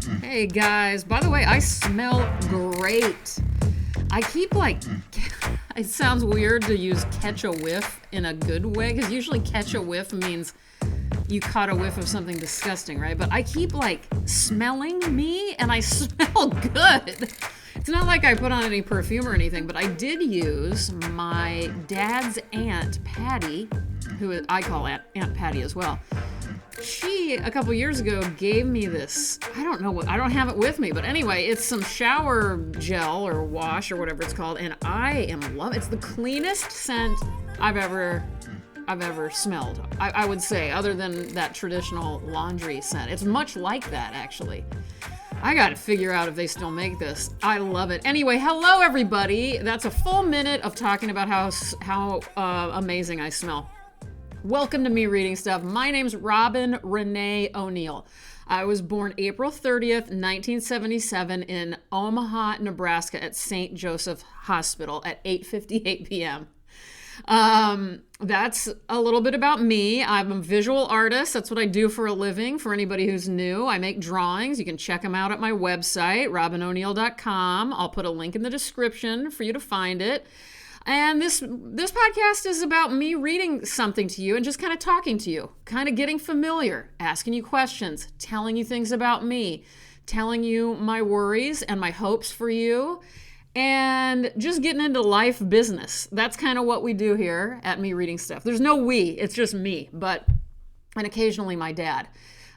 Hey guys, by the way, I smell great. I keep it sounds weird to use catch a whiff in a good way, because usually catch a whiff means you caught a whiff of something disgusting, right? But I keep smelling me and I smell good. It's not like I put on any perfume or anything, but I did use my dad's Aunt Patty, who I call Aunt Patty as well. She, a couple years ago, gave me this, I don't have it with me, but anyway, it's some shower gel or wash or whatever it's called, and I am loving it. It's the cleanest scent I've ever smelled, I would say, other than that traditional laundry scent. It's much like that, actually. I gotta figure out if they still make this. I love it. Anyway, hello everybody. That's a full minute of talking about how amazing I smell. Welcome to Me Reading Stuff. My name's Robin Renee O'Neill. I was born April 30th, 1977 in Omaha, Nebraska at St. Joseph Hospital at 8:58 p.m. That's a little bit about me. I'm a visual artist. That's what I do for a living. For anybody who's new, I make drawings. You can check them out at my website, robinoneal.com. I'll put a link in the description for you to find it. And this podcast is about me reading something to you and just kind of talking to you, kind of getting familiar, asking you questions, telling you things about me, telling you my worries and my hopes for you, and just getting into life business. That's kind of what we do here at Me Reading Stuff. There's no we, it's just me, and occasionally my dad.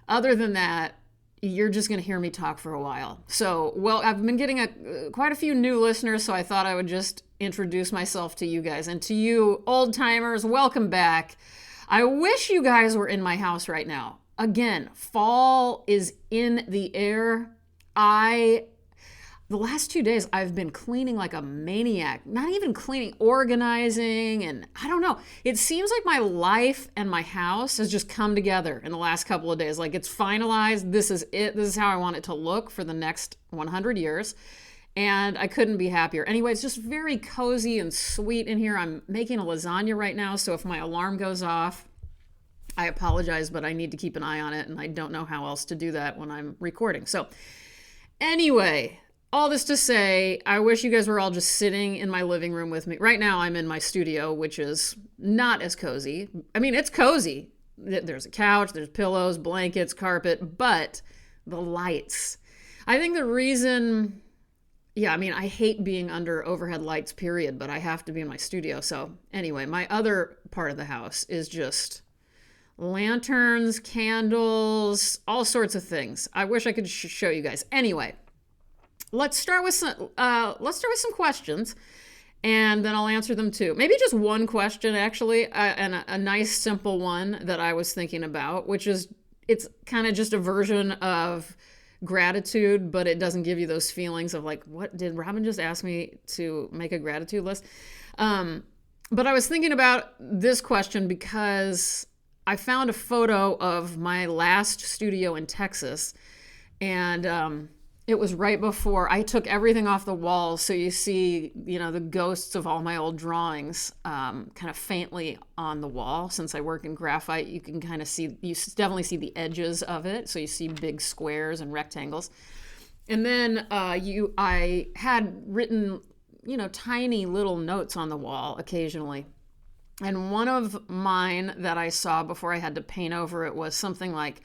Other than that, you're just going to hear me talk for a while. So, I've been getting quite a few new listeners, so I thought I would just introduce myself to you guys. And to you old timers, welcome back. I wish you guys were in my house right now. Again, fall is in the air. The last 2 days, I've been cleaning like a maniac. Not even cleaning, organizing, and I don't know. It seems like my life and my house has just come together in the last couple of days. Like it's finalized. This is it. This is how I want it to look for the next 100 years. And I couldn't be happier. Anyway, it's just very cozy and sweet in here. I'm making a lasagna right now, so if my alarm goes off, I apologize, but I need to keep an eye on it, and I don't know how else to do that when I'm recording. So anyway, all this to say, I wish you guys were all just sitting in my living room with me. Right now, I'm in my studio, which is not as cozy. I mean, it's cozy. There's a couch, there's pillows, blankets, carpet, but the lights. I think the reason, I hate being under overhead lights, period, but I have to be in my studio. So anyway, my other part of the house is just lanterns, candles, all sorts of things. I wish I could show you guys. Anyway. Let's start with some questions, and then I'll answer them too. Maybe just one question, actually, and a nice simple one that I was thinking about, which is it's kind of just a version of gratitude, but it doesn't give you those feelings of like, what did Robin just ask me to make a gratitude list? But I was thinking about this question because I found a photo of my last studio in Texas, and it was right before I took everything off the walls. So you see, the ghosts of all my old drawings kind of faintly on the wall. Since I work in graphite, you can kind of see, you definitely see the edges of it. So you see big squares and rectangles. And then I had written, tiny little notes on the wall occasionally. And one of mine that I saw before I had to paint over it was something like,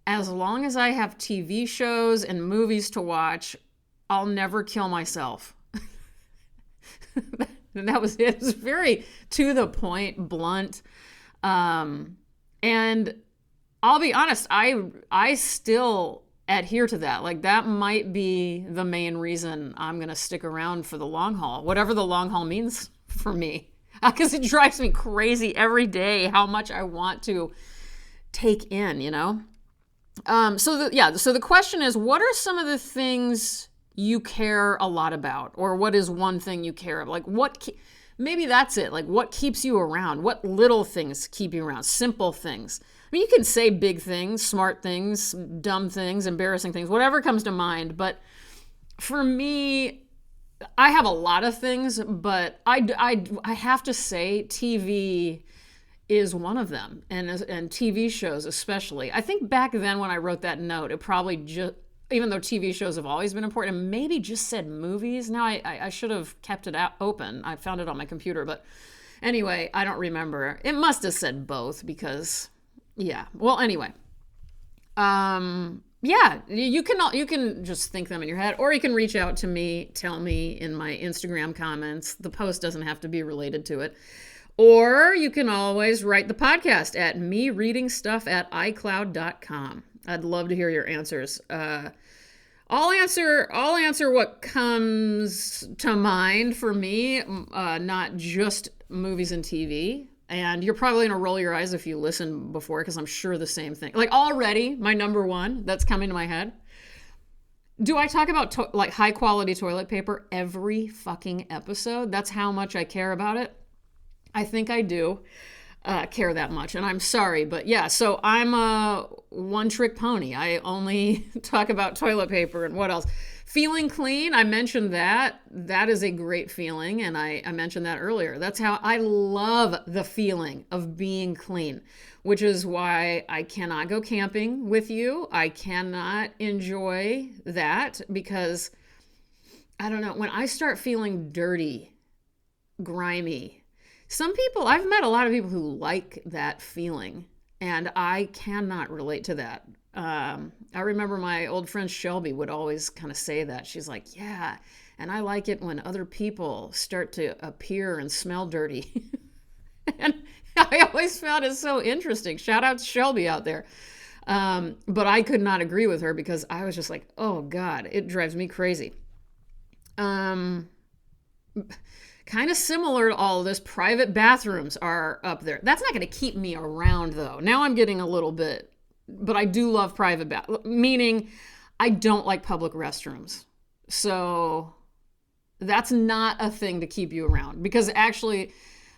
as long as I have TV shows and movies to watch, I'll never kill myself. And that was it. It was very to the point, blunt. And I'll be honest, I still adhere to that. Like that might be the main reason I'm going to stick around for the long haul, whatever the long haul means for me. Because it drives me crazy every day how much I want to take in, So the question is, what are some of the things you care a lot about? Or what is one thing you care about? Like maybe that's it. Like what keeps you around? What little things keep you around? Simple things. I mean, you can say big things, smart things, dumb things, embarrassing things, whatever comes to mind. But for me, I have a lot of things, but I have to say TV is one of them, and TV shows especially. I think back then when I wrote that note, it probably even though TV shows have always been important, and maybe just said movies. Now I should have kept it out open. I found it on my computer, but anyway, I don't remember. It must have said both because, yeah. Well, anyway, yeah, you can just think them in your head, or you can reach out to me, tell me in my Instagram comments. The post doesn't have to be related to it. Or you can always write the podcast at mereadingstuff@icloud.com. I'd love to hear your answers. I'll answer what comes to mind for me, not just movies and TV. And you're probably going to roll your eyes if you listen before, because I'm sure the same thing. Like already, my number one that's coming to my head. Do I talk about like high quality toilet paper every fucking episode? That's how much I care about it. I think I do care that much, and I'm sorry, but yeah, so I'm a one-trick pony. I only talk about toilet paper, and what else? Feeling clean, I mentioned that. That is a great feeling, and I mentioned that earlier. That's how I love the feeling of being clean, which is why I cannot go camping with you. I cannot enjoy that because, I don't know, when I start feeling dirty, grimy, I've met a lot of people who like that feeling, and I cannot relate to that. I remember my old friend Shelby would always kind of say that. She's like, yeah, and I like it when other people start to appear and smell dirty. And I always found it so interesting. Shout out to Shelby out there. But I could not agree with her because I was just like, oh God, it drives me crazy. Kind of similar to all of this, private bathrooms are up there. That's not going to keep me around, though. Now I'm getting a little bit, but I do love private meaning I don't like public restrooms. So that's not a thing to keep you around, because actually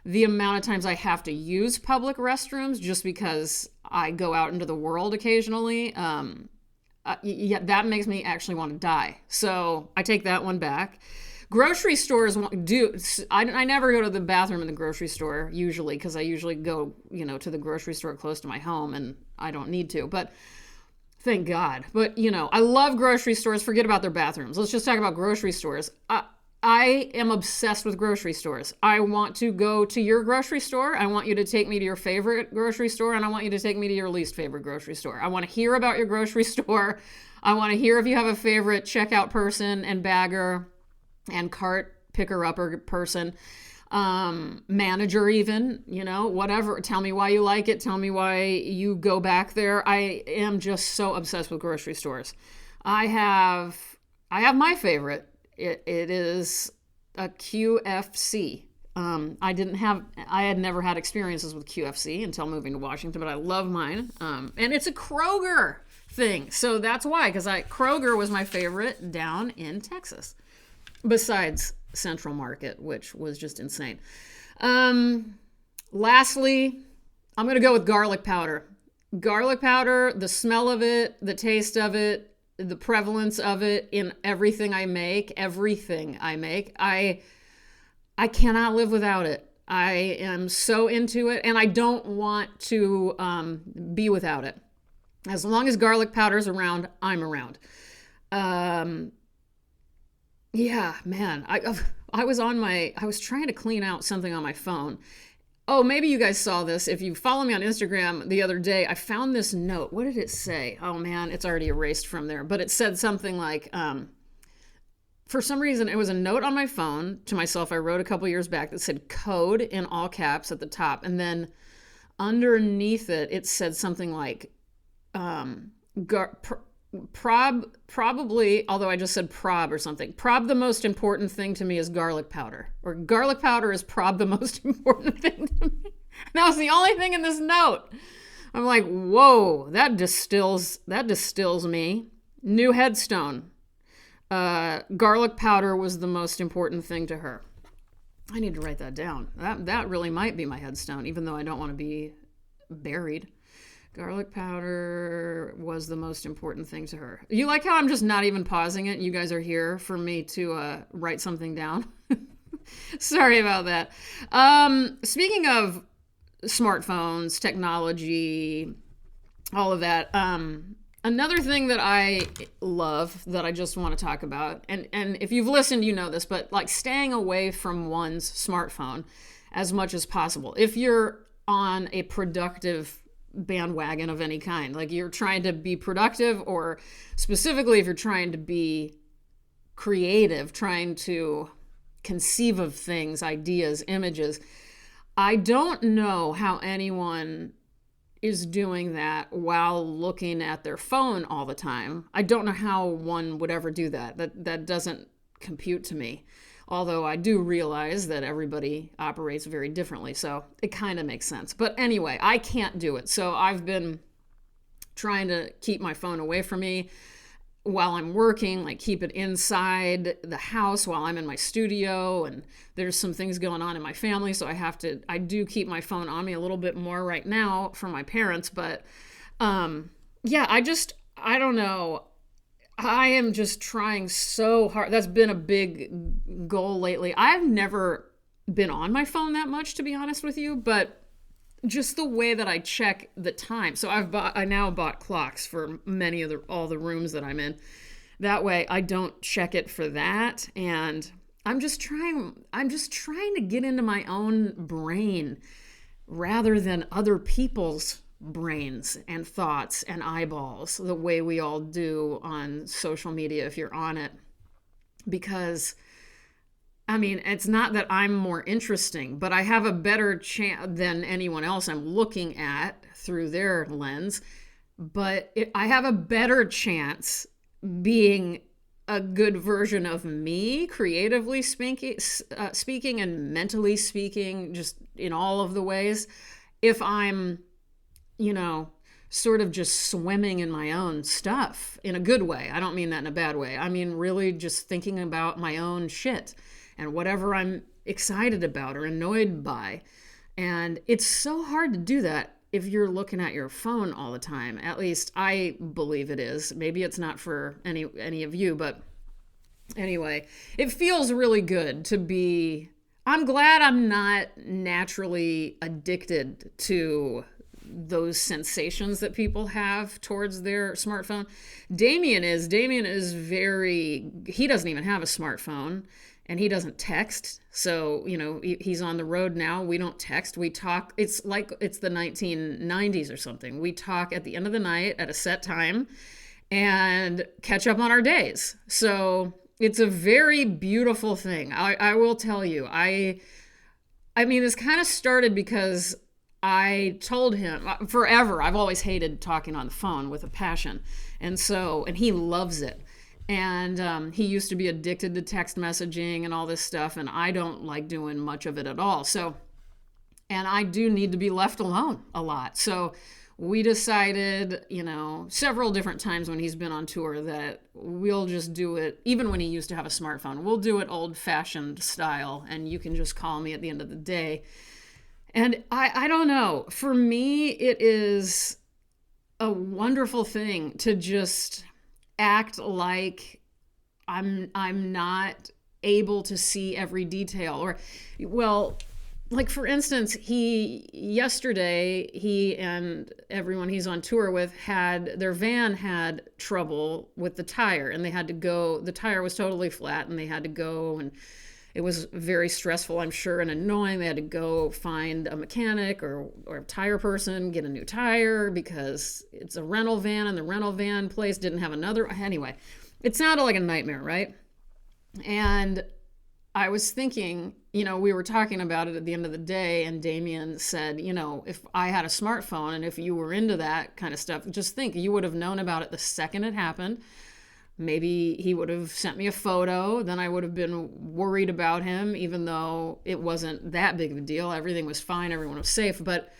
the amount of times I have to use public restrooms just because I go out into the world occasionally, yeah, that makes me actually want to die. So I take that one back. Grocery stores I never go to the bathroom in the grocery store usually, because I usually go, to the grocery store close to my home, and I don't need to, but thank God. But, I love grocery stores. Forget about their bathrooms. Let's just talk about grocery stores. I am obsessed with grocery stores. I want to go to your grocery store. I want you to take me to your favorite grocery store, and I want you to take me to your least favorite grocery store. I want to hear about your grocery store. I want to hear if you have a favorite checkout person and bagger and cart picker-upper person, manager even, whatever. Tell me why you like it. Tell me why you go back there. I am just so obsessed with grocery stores. I have my favorite. It is a QFC. I had never had experiences with QFC until moving to Washington, but I love mine. And it's a Kroger thing. So that's why, because Kroger was my favorite down in Texas, besides Central Market, which was just insane. Lastly, I'm going to go with garlic powder. Garlic powder, the smell of it, the taste of it, the prevalence of it in everything I make. I cannot live without it. I am so into it, and I don't want to be without it. As long as garlic powder's around, I'm around. Yeah, man, I was trying to clean out something on my phone. Oh, maybe you guys saw this. If you follow me on Instagram the other day, I found this note. What did it say? Oh man, it's already erased from there. But it said something like, for some reason, it was a note on my phone to myself I wrote a couple years back that said code in all caps at the top. And then underneath it, it said something like, probably, although I just said prob or something. Prob, the most important thing to me is garlic powder. Or garlic powder is prob the most important thing to me. And that was the only thing in this note. I'm like, whoa, that distills me. New headstone. Garlic powder was the most important thing to her. I need to write that down. That really might be my headstone, even though I don't want to be buried. Garlic powder was the most important thing to her. You like how I'm just not even pausing it? You guys are here for me to write something down. Sorry about that. Speaking of smartphones, technology, all of that, Another thing that I love that I just want to talk about, and if you've listened, you know this, but like staying away from one's smartphone as much as possible. If you're on a productive bandwagon of any kind, like you're trying to be productive, or specifically if you're trying to be creative, trying to conceive of things, ideas, images, I don't know how anyone is doing that while looking at their phone all the time. I don't know how one would ever do that. That doesn't compute to me. Although I do realize that everybody operates very differently, so it kind of makes sense. But anyway, I can't do it. So I've been trying to keep my phone away from me while I'm working, like keep it inside the house while I'm in my studio, and there's some things going on in my family, so I do keep my phone on me a little bit more right now from my parents, but yeah, I don't know. I am just trying so hard. That's been a big goal lately. I've never been on my phone that much, to be honest with you, but just the way that I check the time. So I now bought clocks for many of all the rooms that I'm in. That way I don't check it for that. And I'm just trying to get into my own brain rather than other people's brains and thoughts and eyeballs, the way we all do on social media if you're on it. Because I mean, it's not that I'm more interesting, but I have a better chance than anyone else I'm looking at through their lens. But I have a better chance being a good version of me, creatively speaking and mentally speaking, just in all of the ways, if I'm, sort of just swimming in my own stuff in a good way. I don't mean that in a bad way. I mean, really just thinking about my own shit and whatever I'm excited about or annoyed by. And it's so hard to do that if you're looking at your phone all the time. At least I believe it is. Maybe it's not for any of you, but anyway, it feels really good to be. I'm glad I'm not naturally addicted to those sensations that people have towards their smartphone. Damien is he doesn't even have a smartphone. And he doesn't text. So, he's on the road now. We don't text. We talk. It's like it's the 1990s or something. We talk at the end of the night at a set time and catch up on our days. So it's a very beautiful thing. I will tell you. I mean, this kind of started because I told him forever. I've always hated talking on the phone with a passion. And he loves it. And he used to be addicted to text messaging and all this stuff, and I don't like doing much of it at all. So, and I do need to be left alone a lot. So we decided, several different times when he's been on tour that we'll just do it, even when he used to have a smartphone, we'll do it old-fashioned style, and you can just call me at the end of the day. And I don't know. For me, it is a wonderful thing to just act like I'm not able to see every detail. Or, well, like for instance, yesterday he and everyone he's on tour with their van had trouble with the tire, and the tire was totally flat, and they had to go, and it was very stressful, I'm sure, and annoying. They had to go find a mechanic or a tire person, get a new tire, because it's a rental van, and the rental van place didn't have another. Anyway, it sounded like a nightmare, right? And I was thinking, we were talking about it at the end of the day, and Damien said, if I had a smartphone and if you were into that kind of stuff, just think, you would have known about it the second it happened. Maybe he would have sent me a photo. Then I would have been worried about him, even though it wasn't that big of a deal. Everything was fine. Everyone was safe. But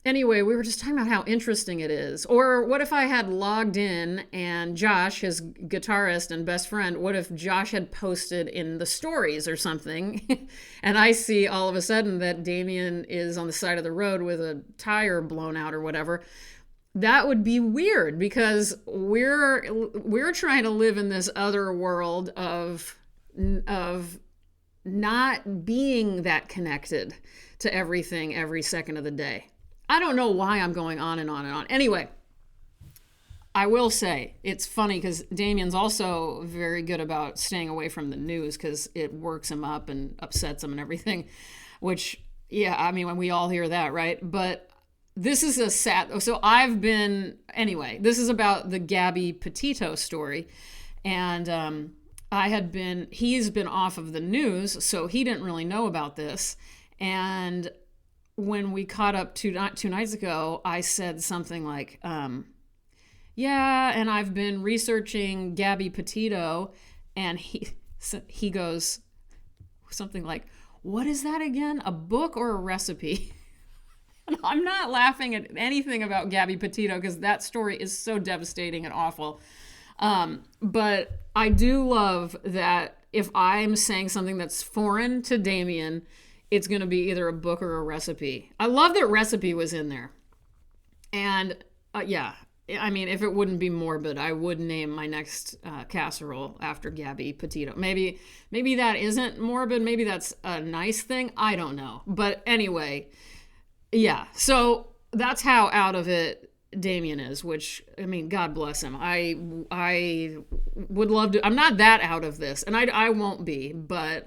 anyway, we were just talking about how interesting it is. Or what if I had logged in and Josh, his guitarist and best friend, what if Josh had posted in the stories or something? And I see all of a sudden that Damien is on the side of the road with a tire blown out or whatever. That would be weird, because we're trying to live in this other world of not being that connected to everything every second of the day. I don't know why I'm going on and on and on. Anyway, I will say, it's funny because Damien's also very good about staying away from the news because it works him up and upsets him and everything, which, yeah, I mean, when we all hear that, right? But this is a sad, so anyway, this is about the Gabby Petito story. And he's been off of the news, so he didn't really know about this. And when we caught up two nights ago, I said something like, yeah, and I've been researching Gabby Petito, and he goes something like, what is that again? A book or a recipe? And I'm not laughing at anything about Gabby Petito because that story is so devastating and awful. But I do love that if I'm saying something that's foreign to Damien, it's going to be either a book or a recipe. I love that recipe was in there. And yeah, I mean, if it wouldn't be morbid, I would name my next casserole after Gabby Petito. Maybe that isn't morbid. Maybe that's a nice thing. I don't know. But anyway, yeah. So that's how out of it Damien is, which, I mean, God bless him. I would love to. I'm not that out of this, and I won't be, but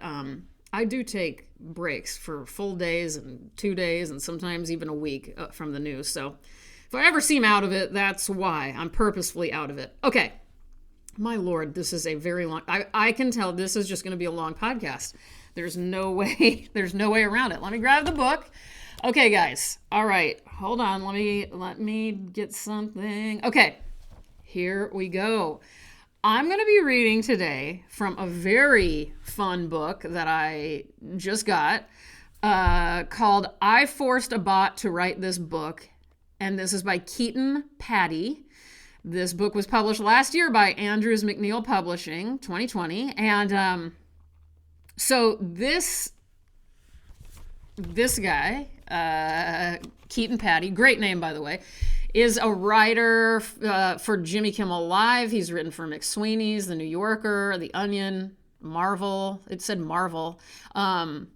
I do take breaks for full days and 2 days and sometimes even a week from the news. So if I ever seem out of it, that's why. I'm purposefully out of it. Okay. My Lord, this is a very long... I can tell this is just going to be a long podcast. There's no way around it. Let me grab the book. Okay, guys. All right. Hold on. Let me get something. Okay. Here we go. I'm going to be reading today from a very fun book that I just got called I Forced a Bot to Write This Book. And this is by Keaton Patti. This book was published last year by Andrews McNeil Publishing, 2020. And so this guy, Keaton Patti, great name, by the way, is a writer for Jimmy Kimmel Live. He's written for McSweeney's, The New Yorker, The Onion, Marvel. It said Marvel. You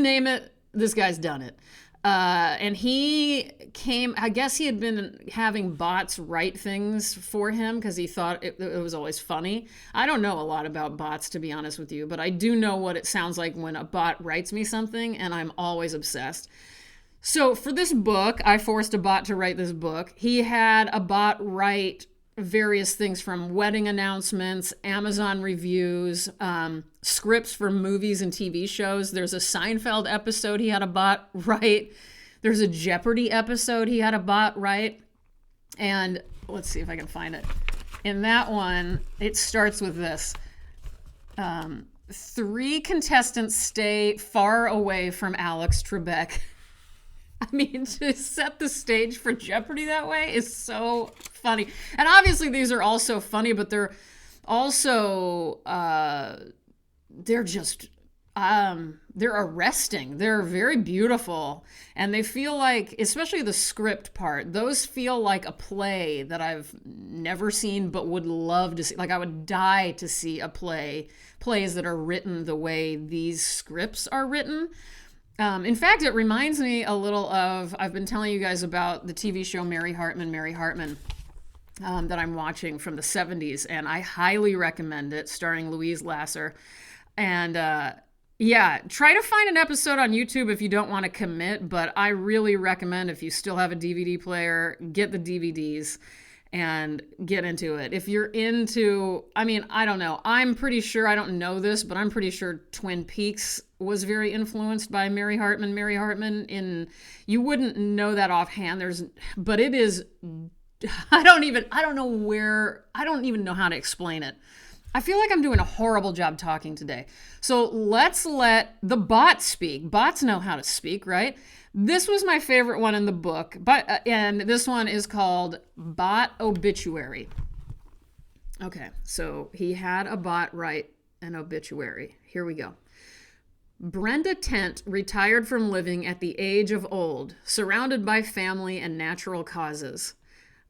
name it, this guy's done it. And I guess he had been having bots write things for him because he thought it was always funny. I don't know a lot about bots, to be honest with you, but I do know what it sounds like when a bot writes me something, and I'm always obsessed. So for this book, I forced a bot to write this book. He had a bot write various things from wedding announcements, Amazon reviews, scripts for movies and TV shows. There's a Seinfeld episode he had a bot write. There's a Jeopardy episode he had a bot write. And let's see if I can find it. In that one, it starts with this. 3 contestants stay far away from Alex Trebek. I mean, to set the stage for Jeopardy that way is so funny. And obviously these are also funny, but they're also, they're arresting. They're very beautiful. And they feel like, especially the script part, those feel like a play that I've never seen but would love to see. Like I would die to see plays that are written the way these scripts are written. In fact, it reminds me a little of, I've been telling you guys about the TV show Mary Hartman, that I'm watching from the 70s, and I highly recommend it, starring Louise Lasser. And yeah, try to find an episode on YouTube if you don't want to commit, but I really recommend, if you still have a DVD player, get the DVDs and get into it. If you're into, I mean, I don't know. I'm pretty sure, I don't know this, but I'm pretty sure Twin Peaks was very influenced by Mary Hartman. You wouldn't know that offhand. But it is, I don't even know how to explain it. I feel like I'm doing a horrible job talking today. So let's let the bots speak. Bots know how to speak, right? This was my favorite one in the book, and this one is called Bot Obituary. Okay, so he had a bot write an obituary. Here we go. Brenda Tent retired from living at the age of old, surrounded by family and natural causes.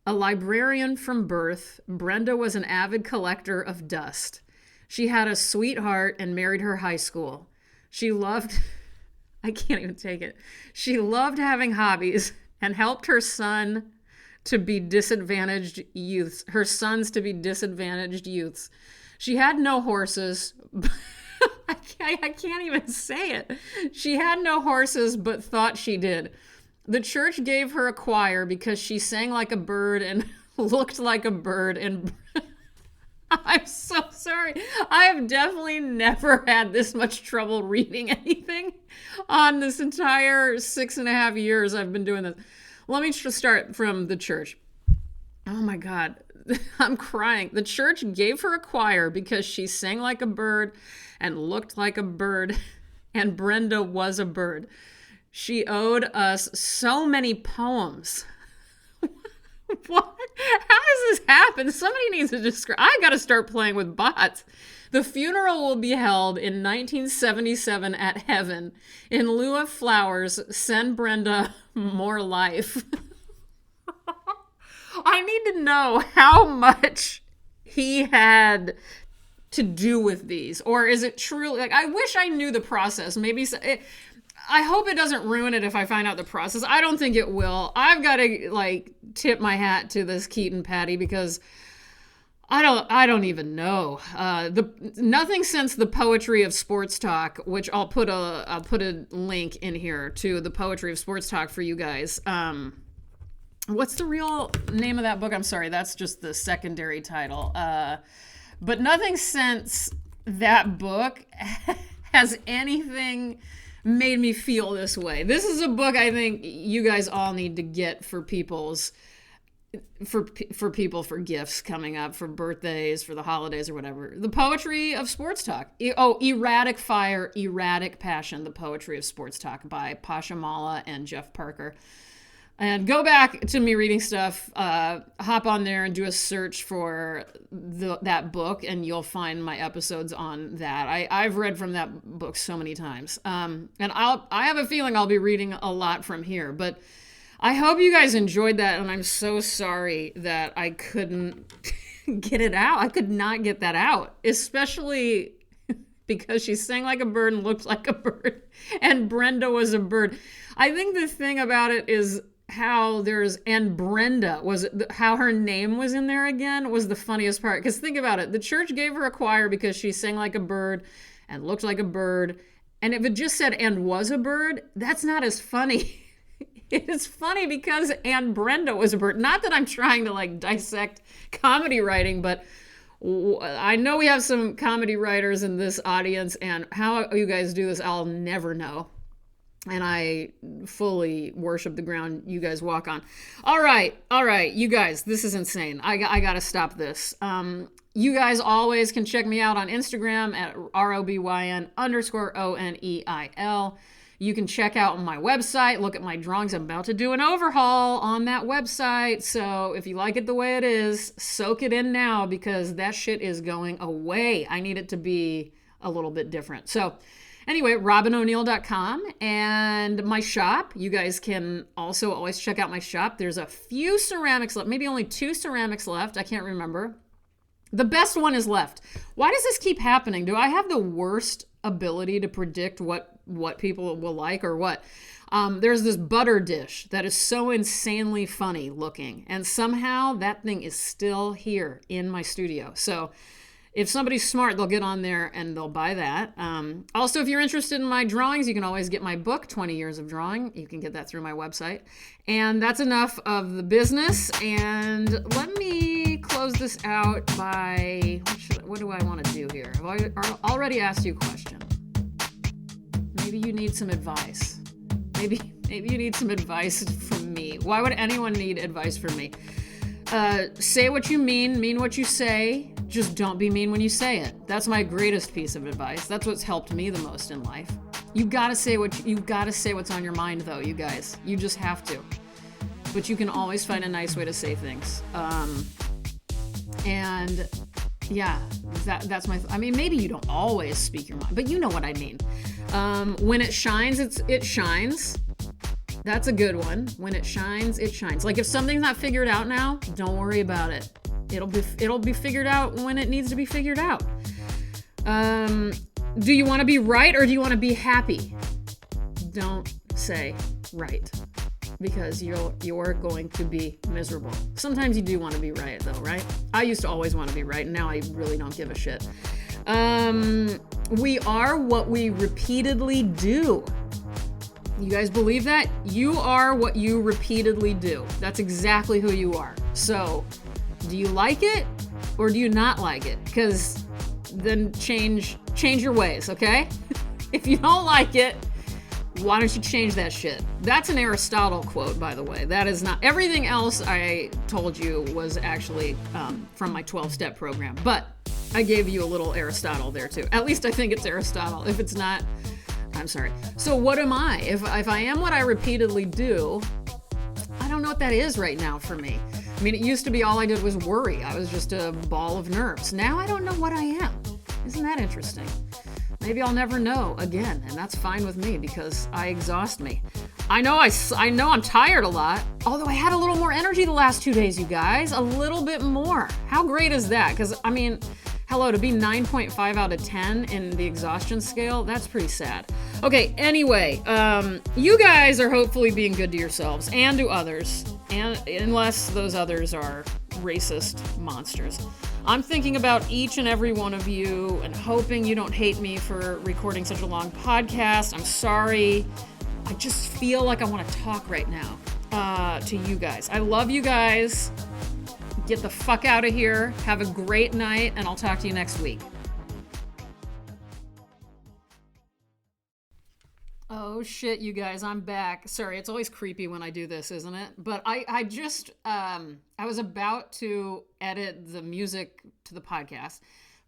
A librarian from birth, Brenda was an avid collector of dust. She had a sweetheart and married her high school. She loved... I can't even take it. She loved having hobbies and helped her son to be disadvantaged youths, her sons to be disadvantaged youths. She had no horses. I can't even say it. She had no horses, but thought she did. The church gave her a choir because she sang like a bird and looked like a bird. And I'm so sorry. I have definitely never had this much trouble reading anything on this entire 6.5 years I've been doing this. Let me just start from the church. Oh my God. I'm crying. The church gave her a choir because she sang like a bird and looked like a bird, and Brenda was a bird. She owed us so many poems. What? How does this happen? Somebody needs to describe. I got to start playing with bots. The funeral will be held in 1977 at Heaven. In lieu of flowers, send Brenda more life. I need to know how much he had to do with these. Or is it truly, like, I wish I knew the process. Maybe, I hope it doesn't ruin it if I find out the process. I don't think it will. I've got to, like, tip my hat to this Keaton Patti because I don't even know. Nothing since the Poetry of Sports Talk, which I'll put a link in here to the Poetry of Sports Talk for you guys. What's the real name of that book? I'm sorry, that's just the secondary title. But nothing since that book has anything made me feel this way. This is a book I think you guys all need to get for people's for people for gifts coming up, for birthdays, for the holidays or whatever. The Poetry of Sports Talk. Erratic Fire, Erratic Passion, The Poetry of Sports Talk by Pasha Mala and Jeff Parker. And go back to me reading stuff, hop on there and do a search for that book, and you'll find my episodes on that. I've read from that book so many times. And I have a feeling I'll be reading a lot from here, but I hope you guys enjoyed that, and I'm so sorry that I couldn't get it out. I could not get that out, especially because she sang like a bird and looked like a bird, and Brenda was a bird. I think the thing about it is how Brenda was, how her name was in there again was the funniest part. Because think about it. The church gave her a choir because she sang like a bird and looked like a bird. And if it just said and was a bird, that's not as funny. It's funny because and Brenda was a bird. Not that I'm trying to like dissect comedy writing, but I know we have some comedy writers in this audience, and how you guys do this, I'll never know. And I fully worship the ground you guys walk on. All right, you guys, this is insane. I got to stop this. You guys always can check me out on Instagram at ROBYN_ONEIL. You can check out my website, look at my drawings. I'm about to do an overhaul on that website. So if you like it the way it is, soak it in now because that shit is going away. I need it to be a little bit different. So anyway, robinoneal.com and my shop. You guys can also always check out my shop. There's a few ceramics left, maybe only 2 ceramics left. I can't remember. The best one is left. Why does this keep happening? Do I have the worst ability to predict what people will like or what? There's this butter dish that is so insanely funny looking, and somehow that thing is still here in my studio. So if somebody's smart, they'll get on there and they'll buy that. Also, if you're interested in my drawings, you can always get my book, 20 Years of Drawing. You can get that through my website. And that's enough of the business. And let me close this out by, what do I want to do here? Have I already asked you a question? Maybe you need some advice. Maybe you need some advice from me. Why would anyone need advice from me? Say what you mean what you say. Just don't be mean when you say it. That's my greatest piece of advice. That's what's helped me the most in life. You gotta say what's on your mind, though, you guys. You just have to. But you can always find a nice way to say things. And yeah, that's my. I mean, maybe you don't always speak your mind, but you know what I mean. When it shines, it shines. That's a good one. When it shines, it shines. Like if something's not figured out now, don't worry about it. It'll be figured out when it needs to be figured out. Do you want to be right or do you want to be happy? Don't say right. because you're going to be miserable. Sometimes you do want to be right, though, right? I used to always want to be right, and now I really don't give a shit. We are what we repeatedly do. You guys believe that? You are what you repeatedly do. That's exactly who you are. So, do you like it or do you not like it? Because then change your ways, okay? If you don't like it, why don't you change that shit? That's an Aristotle quote, by the way. That is not... Everything else I told you was actually from my 12-step program. But I gave you a little Aristotle there, too. At least I think it's Aristotle. If it's not, I'm sorry. So what am I? If I am what I repeatedly do, I don't know what that is right now for me. I mean, it used to be all I did was worry. I was just a ball of nerves. Now I don't know what I am. Isn't that interesting? Maybe I'll never know again, and that's fine with me because I exhaust me. I know I'm tired a lot, although I had a little more energy the last 2 days, you guys. A little bit more. How great is that? Because, I mean, hello, to be 9.5 out of 10 in the exhaustion scale, that's pretty sad. Okay, anyway, you guys are hopefully being good to yourselves and to others, and unless those others are racist monsters. I'm thinking about each and every one of you and hoping you don't hate me for recording such a long podcast. I'm sorry. I just feel like I want to talk right now to you guys. I love you guys. Get the fuck out of here. Have a great night, and I'll talk to you next week. Oh shit, you guys, I'm back. Sorry, it's always creepy when I do this, isn't it? But I just, I was about to edit the music to the podcast,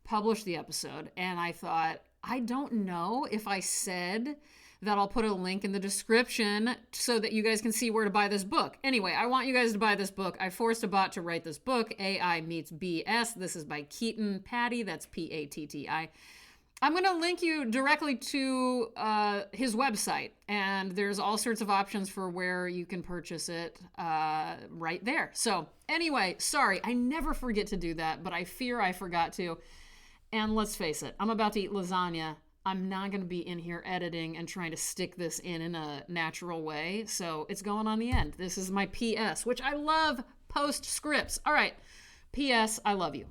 publish the episode, and I thought, I don't know if I said that I'll put a link in the description so that you guys can see where to buy this book. Anyway, I want you guys to buy this book. I forced a bot to write this book, AI Meets BS. This is by Keaton Patti, that's P-A-T-T-I. I'm going to link you directly to his website, and there's all sorts of options for where you can purchase it right there. So anyway, sorry, I never forget to do that, but I fear I forgot to. And let's face it, I'm about to eat lasagna. I'm not going to be in here editing and trying to stick this in a natural way, so it's going on the end. This is my PS, which I love postscripts. All right, PS, I love you.